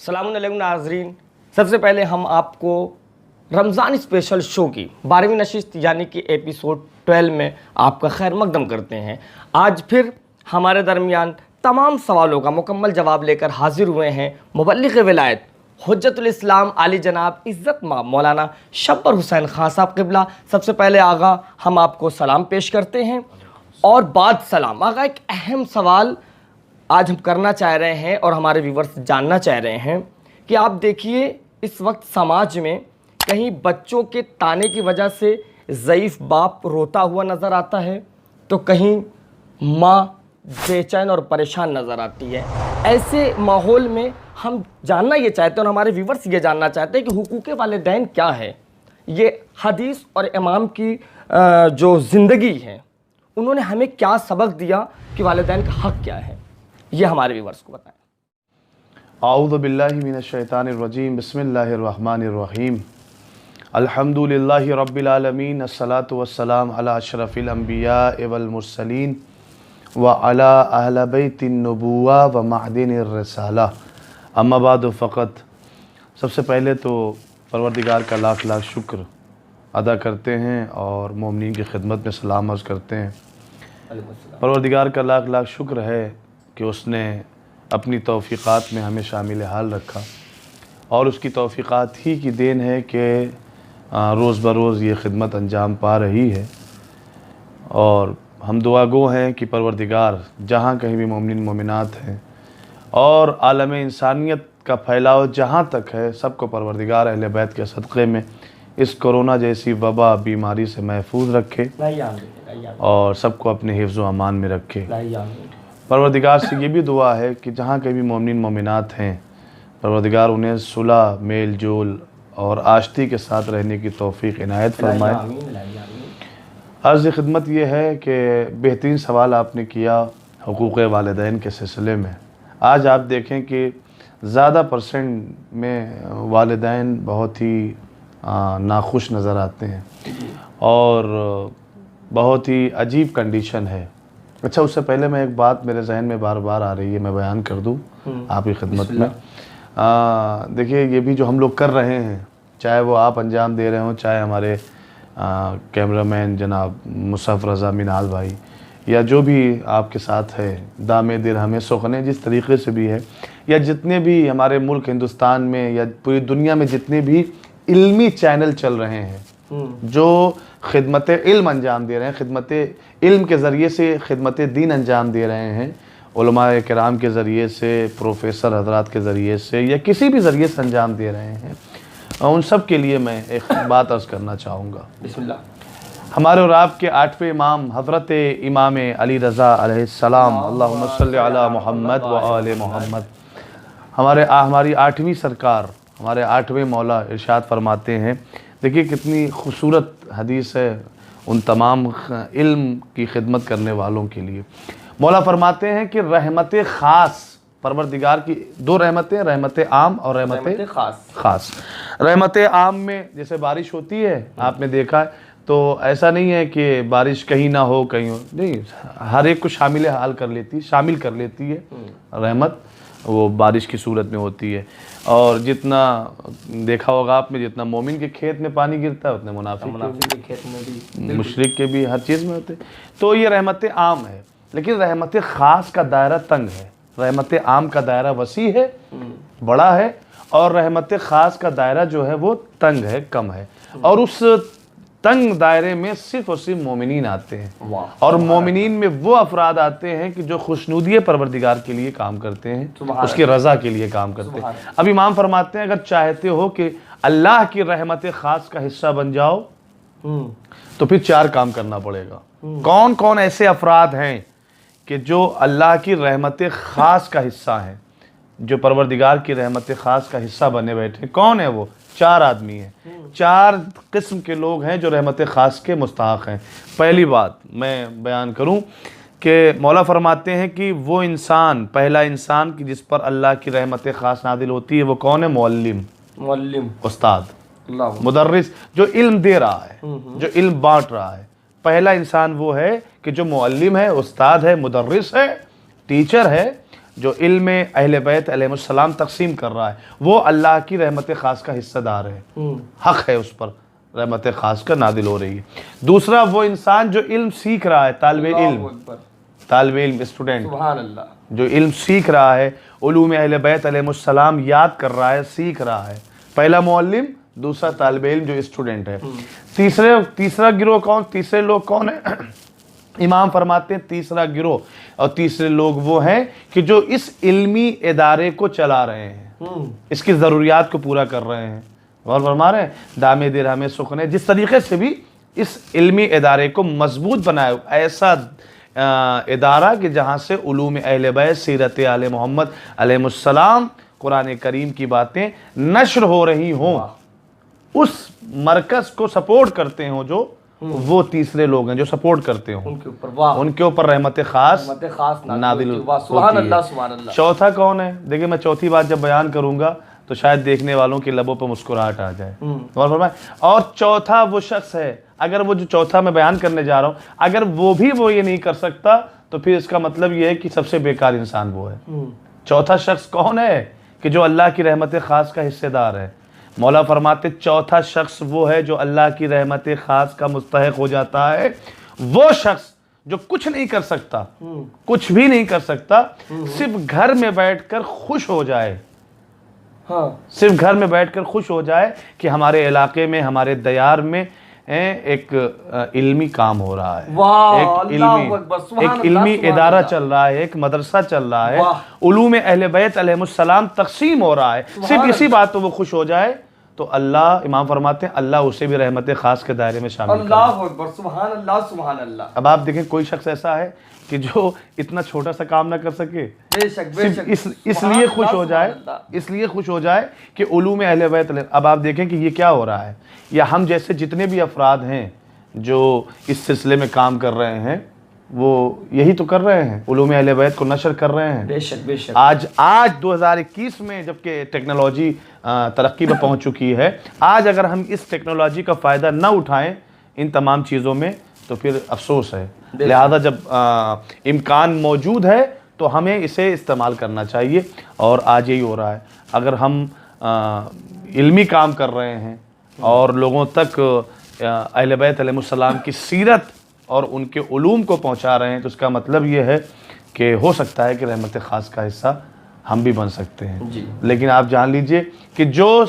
अस्सलामुअलैकुम नाज़रीन, सबसे पहले हम आपको रमज़ान स्पेशल शो की 12वीं नशिस्त यानी कि एपिसोड 12 में आपका खैर मकदम करते हैं। आज फिर हमारे दरमियान तमाम सवालों का मुकम्मल जवाब लेकर हाजिर हुए हैं मुबल्लिग़ विलायत हुज्जतुल इस्लाम आली जनाब इज़्ज़त माब मौलाना शब्बर हुसैन खान साहब क़िबला। सबसे पहले आगा हम आपको सलाम पेश करते हैं और बाद सलाम आगा एक अहम सवाल आज हम करना चाह रहे हैं और हमारे व्यूवर्स जानना चाह रहे हैं कि आप देखिए इस वक्त समाज में कहीं बच्चों के ताने की वजह से ज़ईफ़ बाप रोता हुआ नज़र आता है तो कहीं माँ बेचैन और परेशान नज़र आती है। ऐसे माहौल में हम जानना ये चाहते हैं और हमारे व्यूवर्स ये जानना चाहते हैं कि हुकूक़े वालिदैन क्या है। ये हदीस और इमाम की जो ज़िंदगी है उन्होंने हमें क्या सबक दिया कि वालिदैन का हक़ क्या है, ये हमारे व्यूवर्स को बताएं। आऊज़ु बिल्लाहि मिनश शैतानिर रजीम, बिस्मिल्लाहिर रहमानिर रहीम, अल्हम्दुलिल्लाहि रब्बिल आलमीन, अस्सलातु वस्सलाम अला अशरफिल अंबिया वल मुरसलीन व अला अहले बैतिन नबुव्वा व महदिनिर रिसाला, अम्मा बाद फ़क़त। सबसे पहले तो परवरदिगार का लाख लाख शुक्र अदा करते हैं और मोमिनीन की खिदमत में सलाम अर्ज़ करते हैं। परवरदिगार का लाख लाख शुक्र है कि उसने अपनी तौफ़ीक़ात में हमें शामिल हाल रखा और उसकी तौफ़ीक़ात ही की देन है कि रोज़ बरोज़ ये खिदमत अंजाम पा रही है। और हम दुआ गो हैं कि परवरदिगार जहाँ कहीं भी मोमिन मोमिनात हैं और आलम इंसानियत का फैलाव जहाँ तक है सबको परवरदिगार अहले बैत के सदक़े में इस कोरोना जैसी वबा बीमारी से महफूज रखे और सबको अपने हिफ्ज़ व अमान में रखे। परवरदिगार से ये भी दुआ है कि जहाँ कहीं भी मोमिन मोमिनात हैं परवरदिगार उन्हें सुलह मेल जोल और आश्ती के साथ रहने की तौफ़ीक़ इनायत फरमाए। अर्ज़ खिदमत ये है कि बेहतरीन सवाल आपने किया हुकूक़ वालिदैन के सिलसिले में। आज आप देखें कि ज़्यादा परसेंट में वालिदैन बहुत ही नाखुश नज़र आते हैं और बहुत ही अजीब कंडीशन है। अच्छा, उससे पहले मैं एक बात मेरे जहन में बार बार आ रही है, मैं बयान कर दूँ आपकी खिदमत में। देखिए, ये भी जो हम लोग कर रहे हैं, चाहे वो आप अंजाम दे रहे हों, चाहे हमारे कैमरामैन जनाब मुसफ़ रज़ा मिनाल भाई या जो भी आपके साथ है, दामे दिल हमें सुखने जिस तरीक़े से भी है, या जितने भी हमारे मुल्क हिंदुस्तान में या पूरी दुनिया में जितने भी इल्मी चैनल चल रहे हैं जो खिदमत इल्म अंजाम दे रहे हैं, खिदमत इल्म के ज़रिए से खिदमत दीन अंजाम दे रहे हैं, उलमाए किराम के ज़रिए से, प्रोफेसर हज़रात के ज़रिए से या किसी भी ज़रिए से अंजाम दे रहे हैं, उन सब के लिए मैं एक बात अर्ज़ करना चाहूँगा। बिस्मिल्लाह। हमारे और आपके 8वें इमाम हज़रत इमाम अली रज़ा अलैहिस्सलाम, अल्लाहुम्मा सल्लि अला मुहम्मद व आले मुहम्मद, हमारी 8वीं सरकार, हमारे 8वें मौला इरशाद फरमाते हैं। देखिए कितनी खूबसूरत हदीस है उन तमाम इल्म की खिदमत करने वालों के लिए। मौला फरमाते हैं कि रहमत ख़ास, परवरदिगार की दो रहमतें, रहमत आम और रहमत ख़ास। रहमत आम में जैसे बारिश होती है, आपने देखा है, तो ऐसा नहीं है कि बारिश कहीं ना हो कहीं हो, नहीं, हर एक को शामिल कर लेती है रहमत, वो बारिश की सूरत में होती है। और जितना देखा होगा आपने, जितना मोमिन के खेत में पानी गिरता है उतने मुनाफिक के खेत में भी, मुशरिक के भी, हर चीज़ में होते। तो ये रहमत आम है, लेकिन रहमत ख़ास का दायरा तंग है। रहमत आम का दायरा वसी है, बड़ा है, और रहमत ख़ास का दायरा जो है वो तंग है, कम है। और उस तंग दायरे में सिर्फ़ और सिर्फ मोमिनीन आते हैं और मोमिनीन में वो अफराद आते हैं कि जो खुशनुदी परवरदिगार के लिए काम करते हैं, उसकी रज़ा के लिए काम करते हैं। अब इमाम फरमाते हैं अगर चाहते हो कि अल्लाह की रहमत ख़ास का हिस्सा बन जाओ तो फिर 4 काम करना पड़ेगा। कौन कौन ऐसे अफराद हैं कि जो अल्लाह की रहमत ख़ास का हिस्सा हैं, जो परवरदिगार की रहमत ख़ास का हिस्सा बने बैठे? कौन है वो? 4 आदमी हैं, 4 किस्म के लोग हैं जो रहमत ख़ास के मुस्तहक़ हैं। पहली बात मैं बयान करूं कि मौला फरमाते हैं कि वो इंसान, पहला इंसान कि जिस पर अल्लाह की रहमत ख़ास नादिल होती है वो कौन है? मुअल्लिम, उस्ताद, मुदर्रिस, जो इल्म दे रहा है, जो इल्म बांट रहा है। पहला इंसान वो है कि जो मुअल्लिम है, उस्ताद है, मुदर्रिस है, टीचर है, जो इल्म अहले बैत अलैहिस्सलाम तकसीम कर रहा है वो अल्लाह की रहमत खास का हिस्सेदार है, हक है उस पर, रहमत खास का नादिल हो रही है। दूसरा वो इंसान जो इल्म सीख रहा है, तालिब इल्म स्टूडेंट, सुभान अल्लाह, जो इल्म सीख रहा है, उलूम अहले बैत अलैहिस्सलाम याद कर रहा है, सीख रहा है। पहला मुअल्लिम, दूसरा तालिब इल्म जो स्टूडेंट है। तीसरा गिरोह कौन, तीसरे लोग कौन है? इमाम फरमाते हैं तीसरा गिरोह और तीसरे लोग वो हैं कि जो इस इल्मी इदारे को चला रहे हैं, इसकी ज़रूरियात को पूरा कर रहे हैं। और फरमा रहे हैं दामे दिरहमे सुखने, जिस तरीके से भी इस इल्मी इदारे को मजबूत बनाए, ऐसा इदारा कि जहाँ से उलूम अहले बैत, सीरत आले मोहम्मद अलैहिस्सलाम, कुरान करीम की बातें नश्र हो रही हों, उस मरकज़ को सपोर्ट करते हों, जो वो तीसरे लोग हैं जो सपोर्ट करते हों, उनके ऊपर रहमत खास नादिल होती है। चौथा कौन है? देखिए, मैं चौथी बात जब बयान करूंगा तो शायद देखने वालों की लबों पर मुस्कुराहट आ जाए। और चौथा वो शख्स है, अगर वो जो चौथा मैं बयान करने जा रहा हूँ, अगर वो ये नहीं कर सकता तो फिर इसका मतलब ये है कि सबसे बेकार इंसान वो है। चौथा शख्स कौन है? कि जो अल्लाह की रहमत खास का हिस्सेदार है। मौला फरमाते चौथा शख्स वो है जो अल्लाह की रहमत खास का मुस्तहिक हो जाता है, वो शख्स जो कुछ नहीं कर सकता, कुछ भी नहीं कर सकता, सिर्फ घर में बैठकर खुश हो जाए, सिर्फ घर में बैठकर खुश हो जाए कि हमारे इलाके में, हमारे दयार में एक इल्मी काम हो रहा है, एक इल्मी इदारा चल रहा है, एक मदरसा चल रहा है, उलूम अहले बैत अलैहिस्सलाम तकसीम हो रहा है, सिर्फ इसी बात तो वो खुश हो जाए तो अल्लाह, इमाम फरमाते हैं अल्लाह उसे भी रहमत खास के दायरे में शामिल करे। अल्लाह अकबर, सुभान अल्लाह, सुभान अल्लाह। अब आप देखें कोई शख्स ऐसा है कि जो इतना छोटा सा काम ना कर सके, इसलिए खुश हो जाए, इसलिए खुश हो जाए कि उलूम अहले बैत। अब आप देखें कि ये क्या हो रहा है, या हम जैसे जितने भी अफराद हैं जो इस सिलसिले में काम कर रहे हैं, वो यही तो कर रहे हैं, उलूम अहले बैत को नशर कर रहे हैं। बेशक बेशक। आज 2021 में जबकि टेक्नोलॉजी तरक्की पर पहुंच चुकी है, आज अगर हम इस टेक्नोलॉजी का फ़ायदा ना उठाएं इन तमाम चीज़ों में तो फिर अफसोस है। लिहाजा जब इम्कान मौजूद है तो हमें इसे इस्तेमाल करना चाहिए, और आज यही हो रहा है। अगर हम इल्मी काम कर रहे हैं और लोगों तक अहले बैत अलैहिस्सलाम की सीरत और उनके उलूम को पहुंचा रहे हैं, तो उसका मतलब ये है कि हो सकता है कि रहमत ख़ास का हिस्सा हम भी बन सकते हैं जी। लेकिन आप जान लीजिए कि जो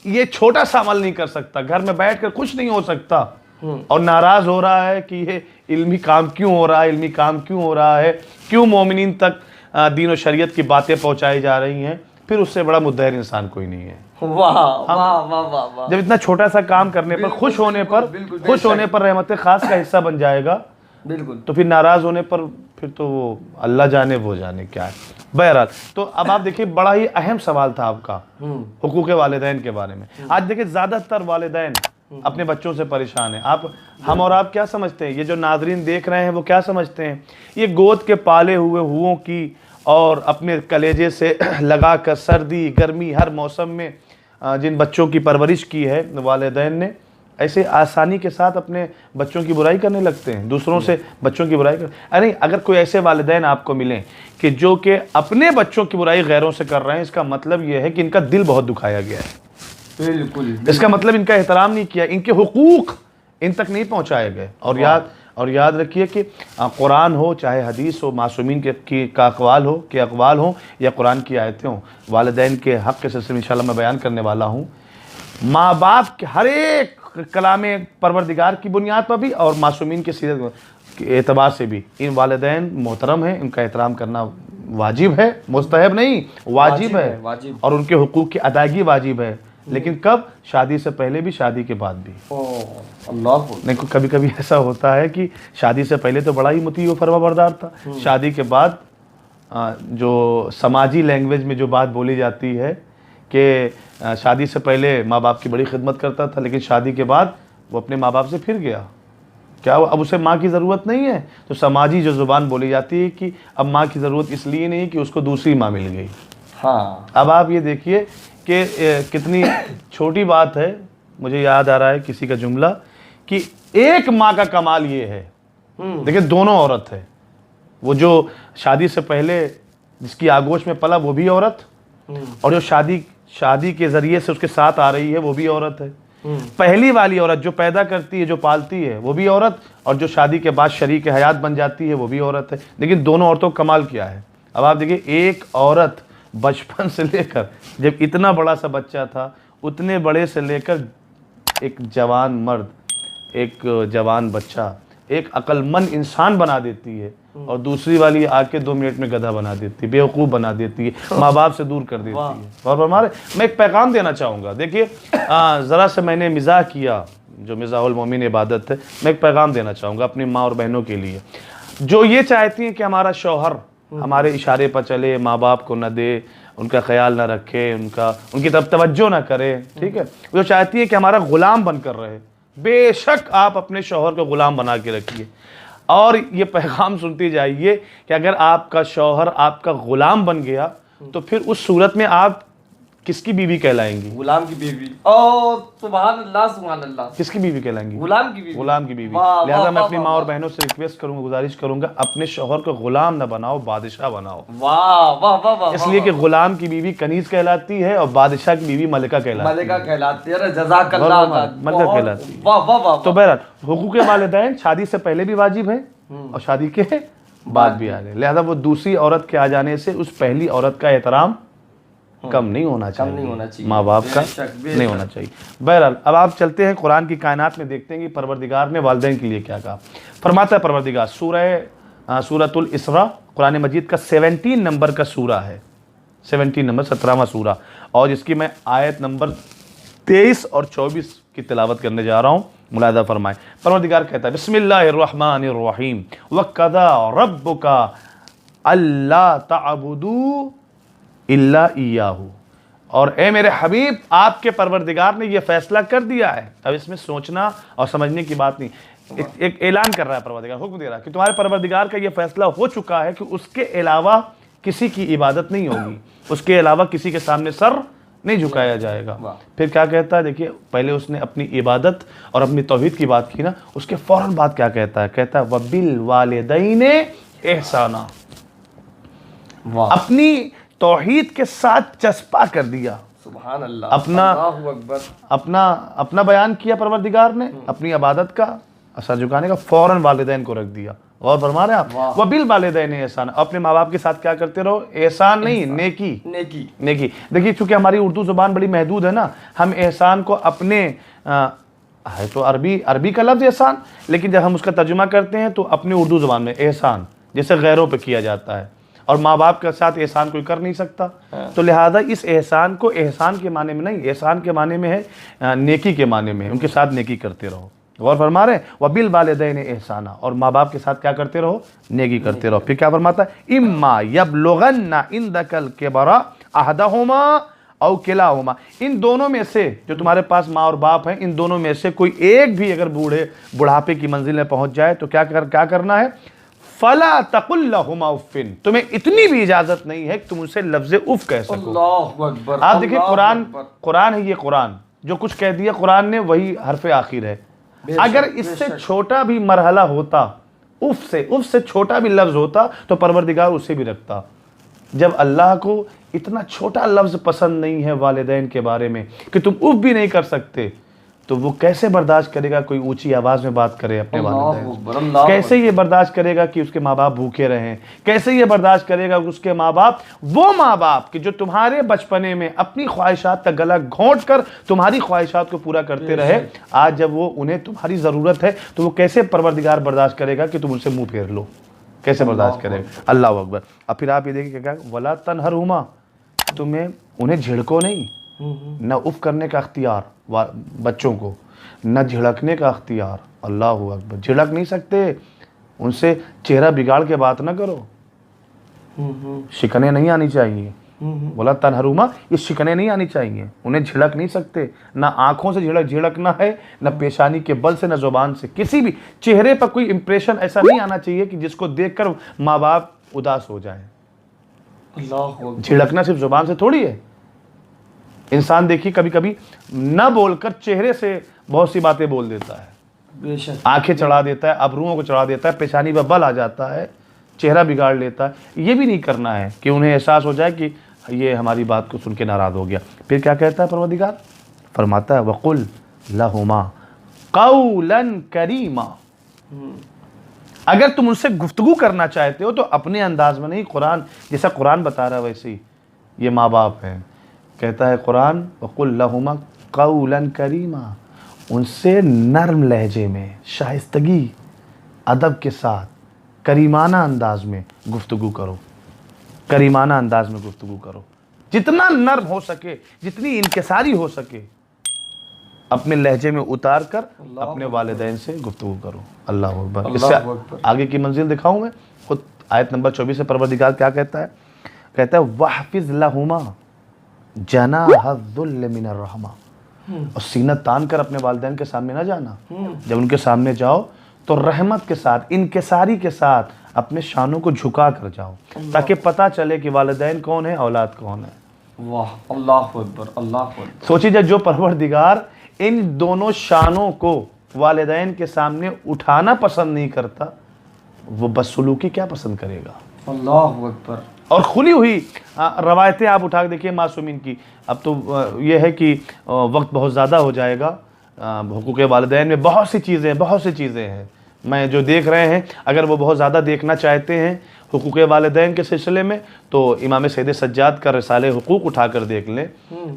ये छोटा सा अमल नहीं कर सकता, घर में बैठकर कुछ नहीं हो सकता और नाराज़ हो रहा है कि ये इल्मी काम क्यों हो रहा है, इल्मी काम क्यों हो रहा है, क्यों मोमिनीन तक दीन और शरीयत की बातें पहुंचाई जा रही हैं, फिर उससे बड़ा मुद्दहर इंसान कोई नहीं है। वाह वाह वाह वाह। जब इतना छोटा सा काम करने पर, खुश होने पर रहमत खास का हिस्सा बन जाएगा, बिल्कुल, तो फिर नाराज होने पर फिर तो वो अल्लाह जाने वो जाने क्या है। बहरहाल, तो अब आप देखिए बड़ा ही अहम सवाल था आपका हुकूक वालिदैन के बारे में। आज देखिए ज़्यादातर वालिदैन अपने बच्चों से परेशान हैं। हम और आप क्या समझते हैं, ये जो नाजरीन देख रहे हैं वो क्या समझते हैं, ये गोद के पाले हुए हुओं की और अपने कलेजे से लगा कर सर्दी गर्मी हर मौसम में जिन बच्चों की परवरिश की है वालिदैन ने, ऐसे आसानी के साथ अपने बच्चों की बुराई करने लगते हैं, दूसरों से बच्चों की बुराई कर। अरे अगर कोई ऐसे वालिदैन आपको मिलें कि जो कि अपने बच्चों की बुराई गैरों से कर रहे हैं, इसका मतलब यह है कि इनका दिल बहुत दुखाया गया है। बिल्कुल, इसका मतलब इनका एहतराम नहीं किया, इनके हुकूक इन तक नहीं पहुँचाए गए। और याद रखिए कि कुरान हो चाहे हदीस हो, मासूमीन का अक़वाल हो या कुरान की आयतें हों, वालिदैन के हक़ के सिलसिले में इंशाअल्लाह मैं बयान करने वाला हूँ। माँ बाप के हर एक कलामे परवरदिगार की बुनियाद पर भी और मासूमीन के सीरत के एतबार से भी इन वालिदैन मोहतरम हैं, इनका एहतराम करना वाजिब है, मुस्तहब नहीं, वाजिब है। और उनके हुकूक की अदायगी वाजिब है। लेकिन कब? शादी से पहले भी, शादी के बाद भी। अल्लाह नहीं, कभी कभी ऐसा होता है कि शादी से पहले तो बड़ा ही मुती व फरमाबरदार था, शादी के बाद जो समाजी लैंग्वेज में जो बात बोली जाती है कि शादी से पहले माँ बाप की बड़ी खिदमत करता था, लेकिन शादी के बाद वो अपने माँ बाप से फिर गया, क्या अब उसे माँ की ज़रूरत नहीं है? तो समाजी जो ज़ुबान बोली जाती है कि अब माँ की ज़रूरत इसलिए नहीं कि उसको दूसरी माँ मिल गई। हाँ, अब आप ये देखिए कि कितनी छोटी बात है। मुझे याद आ रहा है किसी का जुमला कि एक माँ का कमाल ये है, देखिए दोनों औरत है, वो जो शादी से पहले जिसकी आगोश में पला वो भी औरत, और जो शादी के जरिए से उसके साथ आ रही है वो भी औरत है। पहली वाली औरत जो पैदा करती है, जो पालती है, वो भी औरत, और जो शादी के बाद शरीक हयात बन जाती है वो भी औरत है। लेकिन दोनों औरतों का कमाल क्या है, अब आप देखिए, एक औरत बचपन से लेकर जब इतना बड़ा सा बच्चा था, उतने बड़े से लेकर एक जवान मर्द, एक जवान बच्चा, एक अक्लमंद इंसान बना देती है, और दूसरी वाली आके 2 मिनट में गधा बना देती है, बेवकूफ़ बना देती है, माँ बाप से दूर कर देती है। और हमारे, मैं एक पैगाम देना चाहूँगा, देखिए ज़रा से मैंने मिज़ाह किया, जो मिज़ाहुल मोमिन इबादत है, मैं एक पैगाम देना चाहूँगा अपनी माँ और बहनों के लिए, जो ये चाहती हैं कि हमारा शौहर हमारे इशारे पर चले, माँ बाप को न दे, उनका ख्याल ना रखे, उनकी तरफ तवज्जो ना करे, ठीक है, जो चाहती है कि हमारा ग़ुलाम बनकर रहे, बेशक आप अपने शौहर को ग़ुलाम बना के रखिए, और ये पैगाम सुनती जाइए कि अगर आपका शौहर आपका ग़ुलाम बन गया तो फिर उस सूरत में आप किसकी बीवी कहलाएंगी? गुलाम की बीवी। ओ सुभान अल्लाह, सुभान अल्लाह। किसकी बीवी कहलाएंगी? गुलाम की बीवी। गुलाम की बीवी। लिहाजा मैं अपनी माँ और बहनों से रिक्वेस्ट करूंगा, गुजारिश करूंगा, अपने शौहर को गुलाम ना बनाओ, बादशाह बनाओ। वाह वाह वाह वाह। इसलिए कि गुलाम की बीवी कनीज कहलाती है और बादशाह की बीवी मलिका कहलाती है। मलिका कहलाती है। जज़ाकल्लाह। मलिका कहलाती है। वाह वाह वाह। तो बहरहाल हुकूक़े वालिदैन शादी से पहले भी वाजिब है और शादी के बाद भी आ गए। लिहाजा वो दूसरी औरत के आ जाने से उस पहली औरत का एहतराम कम नहीं होना चाहिए, नहीं होना चाहिए, माँ बाप का नहीं होना चाहिए। बहरहाल अब आप चलते हैं कुरान की कायनात में, देखते हैं कि परवरदिगार ने वालिदैन के लिए क्या कहा। फरमाता है परवरदिगार, सूरतुल इसरा कुरान मजीद का 17 नंबर का सूरा है, 17 नंबर 17वां सूरा, और जिसकी मैं आयत नंबर 23 और 24 की तिलावत करने जा रहा हूँ। मुलाहिज़ा फरमाएं, परवरदिगार कहता है बिस्मिल्लाहिर्रहमानिर्रहीम वक़ज़ा रब्बुका अल्ला तअबुदू इल्ला इय्याहू, और ए मेरे हबीब आपके परवरदिगार ने यह फैसला कर दिया है। अब इसमें सोचना और समझने की बात नहीं, एक ऐलान कर रहा है परवरदिगार, हुक्म दे रहा है कि तुम्हारे परवरदिगार का यह फैसला हो चुका है कि उसके अलावा किसी की इबादत नहीं होगी, उसके अलावा किसी के सामने सर नहीं झुकाया जाएगा। फिर क्या कहता है, देखिए पहले उसने अपनी इबादत और अपनी तौहीद की बात की ना, उसके फौरन बाद क्या कहता है, कहता है वबिल वालिदैने एहसाना, अपनी तौहीद के साथ चस्पा कर दिया। सुभान अल्लाह, अपना बयान किया परवरदिगार ने, अपनी इबादत का असर झुकाने का, फौरन वालिदैन को रख दिया। और फरमा रहे हैं आप वबिल वालिदैन एहसान, अपने माँ बाप के साथ क्या करते रहो, एहसान नहीं, नेकी। देखिए चूंकि हमारी उर्दू जुबान बड़ी महदूद है ना, हम एहसान को अपने है तो अरबी का लफ्ज़ एहसान, लेकिन जब हम उसका तर्जुमा करते हैं तो अपने उर्दू जुबान में एहसान जैसे गैरों पे किया जाता है, और माँ बाप के साथ एहसान कोई कर नहीं सकता। तो लिहाजा इस एहसान को एहसान के माने में नहीं, एहसान के माने में है नेकी के माने में, उनके साथ नेकी करते रहो। गौर फरमा रहे हैं, वबिल वालिदैन एहसाना, और माँ बाप के साथ क्या करते रहो, नेकी करते रहो। फिर क्या फरमाता है, इम्मा यबलुगन्ना इंदकल किबरा अहदहुमा औ किलाहुमा, इन दोनों में से, जो तुम्हारे पास माँ और बाप हैं, इन दोनों में से कोई एक भी अगर बुढ़ापे की मंजिल में पहुंच जाए तो क्या करना है, फला तकुल लहुमा उफ़िन, तुम्हें इतनी भी इजाजत नहीं है कि तुम उनसे लफ्ज़ उफ़ कह सको। अल्लाहु अकबर। आप देखिए कुरान है, ये कुरान जो कुछ कह दिया कुरान ने वही हरफ़े आखिर है। अगर इससे छोटा भी मरहला होता, उफ़ से छोटा भी लफ्ज़ होता तो परवरदिगार उसे भी रखता। जब अल्लाह को इतना छोटा लफ्ज़ पसंद नहीं है वालिदैन के बारे में कि तुम उफ़ भी नहीं कर सकते, तो वो कैसे बर्दाश्त करेगा कोई ऊंची आवाज़ में बात करे अपने वालिदैन? कैसे ये बर्दाश्त करेगा कि उसके माँ बाप भूखे रहें? कैसे ये बर्दाश्त करेगा कि उसके माँ बाप, वो माँ बाप कि जो तुम्हारे बचपने में अपनी ख्वाहिशात का गला घोंट कर तुम्हारी ख्वाहिशात को पूरा करते रहे, आज जब वो उन्हें तुम्हारी ज़रूरत है तो वो कैसे परवरदिगार बर्दाश्त करेगा कि तुम उनसे मुँह फेर लो? कैसे बर्दाश्त करेगा? अल्लाह अकबर। अब फिर आप ये देखिए क्या, वला तनहरुमा, तुम्हें उन्हें झिड़को नहीं, न उफ़ करने का अख्तियार बच्चों को, न झिड़कने का अख्तियार। अल्लाह अकबर। झिड़क नहीं सकते, उनसे चेहरा बिगाड़ के बात ना करो, शिकने नहीं आनी चाहिए। बोला तनहरुमा, ये शिकने नहीं आनी चाहिए, उन्हें झिड़क नहीं सकते, ना आंखों से झिड़कना है, न पेशानी के बल से, न जुबान से, किसी भी चेहरे पर कोई इंप्रेशन ऐसा नहीं आना चाहिए कि जिसको देखकर माँ बाप उदास हो जाए। झिड़कना सिर्फ जुबान से थोड़ी है। इंसान देखिए कभी कभी न बोलकर चेहरे से बहुत सी बातें बोल देता है, आंखें चढ़ा देता है, अबरुओं को चढ़ा देता है, पेशानी पर बल आ जाता है, चेहरा बिगाड़ लेता है। ये भी नहीं करना है कि उन्हें एहसास हो जाए कि ये हमारी बात को सुन के नाराज़ हो गया। फिर क्या कहता है परवरदिगार? फरमाता है वक़ुल लहुमा क़ौलन करीमा। अगर तुम उनसे गुफ्तगू करना चाहते हो तो अपने अंदाज में नहीं, कुरान जैसा कुरान बता रहा है वैसे ही। ये माँ बाप हैं, कहता है कुरान वक़ुल लहुमा क़ौलन करीमा, उनसे नर्म लहजे में, शाइस्तगी, अदब के साथ, करीमाना अंदाज में गुफ्तगू करो, करीमाना अंदाज में गुफ्तगू करो। जितना नर्म हो सके, जितनी इनकिसारी हो सके, अपने लहजे में उतार कर अपने वालिदैन से गुफ्तगू करो। अल्लाह अकबर। इससे आगे की मंजिल दिखाऊं मैं खुद। आयत नंबर 24 से परवरदिगार क्या कहता है? कहता है वहफिज लहुमा जनाहज़ुल्ल मिनर रहमा, और सीना तान कर अपने वालिदैन के सामने ना जाना। जब उनके सामने जाओ तो रहमत के साथ, इनकिसारी के साथ अपने शानों को झुका कर जाओ, ताकि पता चले कि वालिदैन कौन है, औलाद कौन है। वाह, अल्लाह अकबर, अल्लाह अकबर। सोचिए, जो परवरदिगार इन दोनों शानों को वालिदैन के सामने उठाना पसंद नहीं करता, वो बदसलूकी क्या पसंद करेगा। अल्लाह अकबर। और खुली हुई रवायतें आप उठा के देखिए मासूमीन की। अब तो ये है कि वक्त बहुत ज़्यादा हो जाएगा। हुकूक़ वालिदैन में बहुत सी चीज़ें हैं मैं जो देख रहे हैं। अगर वो बहुत ज़्यादा देखना चाहते हैं हुकूक़ वालिदैन के सिलसिले में, तो इमाम सैयद सज्जाद का रिसाले हुकूक़ उठा कर देख लें,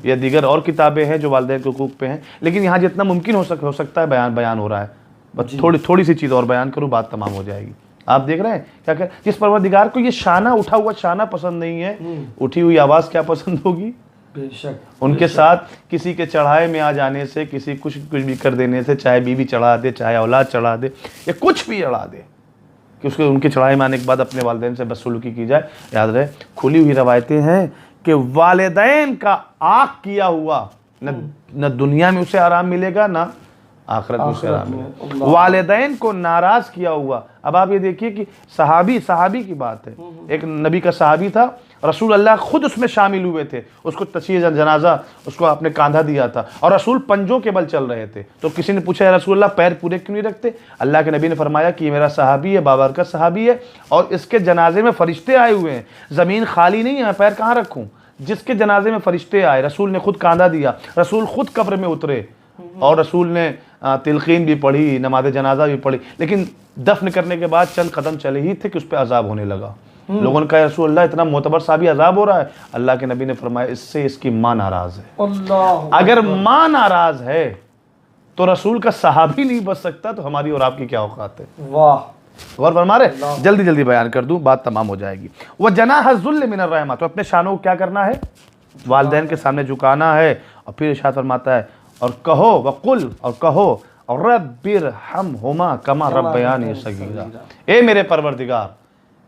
या दीगर और किताबें हैं जो वालिदैन के हुकूक़ पे हैं। लेकिन यहाँ जितना मुमकिन हो सकता है बयान हो रहा है। बस थोड़ी सी चीज़ और बयान करूँ, बात तमाम हो जाएगी। आप देख रहे हैं क्या कर, जिस परवरदिगार को ये शाना, उठा हुआ शाना पसंद नहीं है, उठी हुई आवाज़ क्या पसंद होगी। बेशक। उनके साथ किसी के चढ़ाए में आ जाने से, किसी कुछ भी कर देने से, चाहे बीवी चढ़ा दे, चाहे औलाद चढ़ा दे, या कुछ भी चढ़ा दे, कि उसके उनके चढ़ाए में आने के बाद अपने वालिदैन से बदसलूकी की जाए। याद रहे, खुली हुई रवायतें हैं कि वालिदैन का आँख किया हुआ न दुनिया में उसे आराम मिलेगा, ना आखिरत में उसे आराम मिलेगा। वालिदैन को नाराज किया हुआ। अब आप ये देखिए कि सहाबी की बात है। एक नबी का सहाबी था, रसूल अल्लाह खुद उसमें शामिल हुए थे, उसको तशय्युह जनाजा, उसको आपने कांधा दिया था, और रसूल पंजों के बल चल रहे थे। तो किसी ने पूछा, या रसूल अल्लाह पैर पूरे क्यों नहीं रखते? अल्लाह के नबी ने फरमाया कि ये मेरा सहाबी है, बाबरकत सहाबी है, और इसके जनाजे में फरिश्ते आए हुए हैं, ज़मीन खाली नहीं है, पैर कहाँ रखूँ। जिसके जनाजे में फरिश्ते आए, रसूल ने खुद कांधा दिया, रसूल खुद कब्र में उतरे, और रसूल ने तिलकीन भी पढ़ी, नमाज जनाजा भी पढ़ी, लेकिन दफन करने के बाद चंद कदम चले ही थे कि उस पर अजाब होने लगा। लोगों ने कहा, रसूल अल्लाह इतना मोतबर साहबी अजाब हो रहा है। अल्लाह के नबी ने फरमाया, इससे इसकी माँ नाराज है। अगर माँ नाराज है तो रसूल का सहाबी नहीं बच सकता, तो हमारी और आपकी क्या औकात है। वाह। और फरमा रहे, जल्दी बयान कर दूं, बात तमाम हो जाएगी। वह जनाहज़ुल्ल मिनर रहमा, तो अपने शानों को क्या करना है, वालिदैन के सामने झुकाना है। और फिर इरशाद फरमाता है, और कहो वकुल, और कहो रब्बिरहमहुमा कमा रब्बयानी सगीरा। ए मेरे परवरदिगार,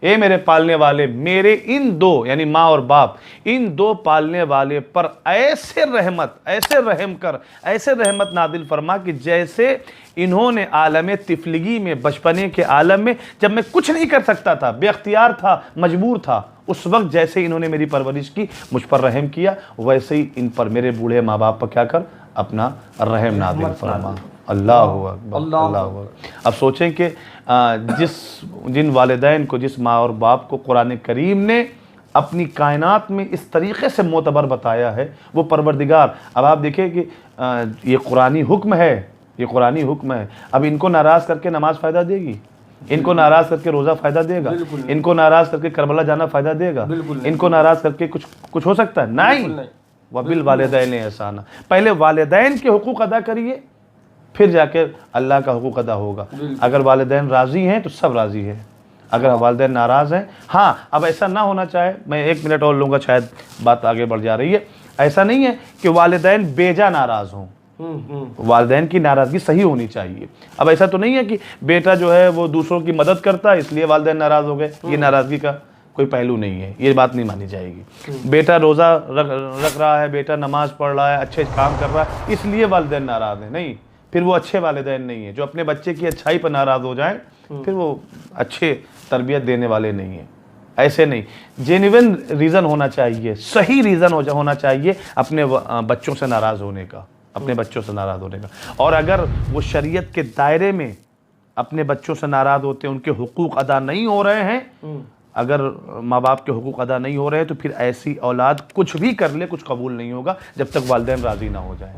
ए मेरे पालने वाले, मेरे इन दो यानी माँ और बाप, इन दो पालने वाले पर ऐसे रहमत, ऐसे रहम कर, ऐसे रहमत नादिल फरमा कि जैसे इन्होंने आलम तिफलिगी में, बचपने के आलम में, जब मैं कुछ नहीं कर सकता था, बेअख्तियार था, मजबूर था, उस वक्त जैसे इन्होंने मेरी परवरिश की, मुझ पर रहम किया, वैसे ही इन पर, मेरे बूढ़े माँ बाप पर क्या कर, अपना रहम नादिल फरमा। अल्लाह अकबर, अल्लाह अकबर। अब सोचें कि जिन वालिदैन को, जिस माँ और बाप को कुरान करीम ने अपनी कायनात में इस तरीक़े से मोतबर बताया है, वो परवरदिगार। अब आप देखिए कि ये कुरानी हुक्म है, ये कुरानी हुक्म है। अब इनको नाराज़ करके नमाज फ़ायदा देगी? इनको नाराज़ करके रोज़ा फ़ायदा देगा? इनको नाराज़ करके करबला जाना फ़ायदा देगा? इनको नाराज़ करके कुछ हो सकता है? नहीं। वबिल वालिदैन एहसाना। पहले वालिदैन के हुकूक अदा करिए, फिर जाके अल्लाह का हुकूक अदा होगा। अगर वालिदैन राज़ी हैं तो सब राज़ी हैं, अगर वालिदैन नाराज़ हैं, हाँ, अब ऐसा ना होना चाहे, मैं 1 मिनट और लूँगा, शायद बात आगे बढ़ जा रही है। ऐसा नहीं है कि वालिदैन बेजा नाराज़ हों, वालिदैन की नाराज़गी सही होनी चाहिए। अब ऐसा तो नहीं है कि बेटा जो है वो दूसरों की मदद करता है इसलिए वालिदैन नाराज़ हो गए, ये नाराज़गी का कोई पहलू नहीं है, ये बात नहीं मानी जाएगी। बेटा रोज़ा रख रहा है, बेटा नमाज पढ़ रहा है, अच्छे काम कर रहा है, इसलिए वालिदैन नाराज़ है, नहीं, फिर वो अच्छे वालिदैन नहीं है। जो अपने बच्चे की अच्छाई पर नाराज़ हो जाए, फिर वो अच्छे तरबियत देने वाले नहीं हैं। ऐसे नहीं, जेन्युइन रीज़न होना चाहिए, सही रीज़न होना चाहिए अपने बच्चों से नाराज़ होने का, अपने बच्चों से नाराज़ होने का। और अगर वो शरीयत के दायरे में अपने बच्चों से नाराज़ होते हैं, उनके हुकूक अदा नहीं हो रहे हैं, अगर माँ बाप के हुकूक अदा नहीं हो रहे हैं तो फिर ऐसी औलाद कुछ भी कर ले कुछ कबूल नहीं होगा जब तक वालिदैन राज़ी ना हो जाए,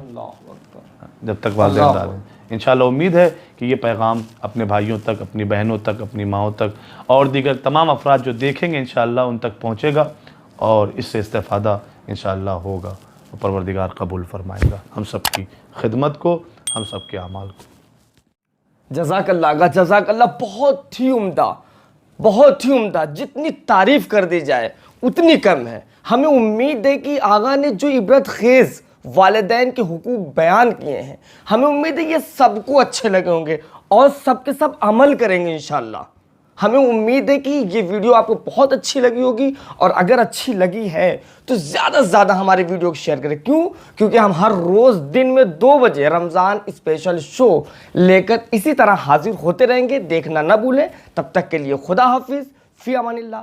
जब तक वालिदैन राज़ी। इंशाल्लाह उम्मीद है कि ये पैगाम अपने भाइयों तक, अपनी बहनों तक, अपनी माँओं तक और दीगर तमाम अफराद जो देखेंगे इंशाल्लाह उन तक पहुँचेगा और इससे इस्तेफ़ादा इंशाल्लाह होगा। तो परवरदिगार कबूल फरमाएगा हम सब की खिदमत को, हम सब के अमाल को। जज़ाकल्लाह जज़ाकल्लाह, बहुत ही उम्दा, बहुत ही उम्दा। जितनी तारीफ़ कर दी जाए उतनी कम है। हमें उम्मीद है कि आगा ने जो इबरत खेज़ वालिदैन के हुकूक बयान किए हैं, हमें उम्मीद है ये सबको अच्छे लगे होंगे और सब के सब अमल करेंगे इंशाल्लाह। हमें उम्मीद है कि ये वीडियो आपको बहुत अच्छी लगी होगी और अगर अच्छी लगी है तो ज़्यादा से ज़्यादा हमारे वीडियो को शेयर करें। क्यों? क्योंकि हम हर रोज़ दिन में 2 बजे रमज़ान स्पेशल शो लेकर इसी तरह हाजिर होते रहेंगे। देखना ना भूलें। तब तक के लिए खुदा हाफिज़, फ़ी अमानिल्लाह।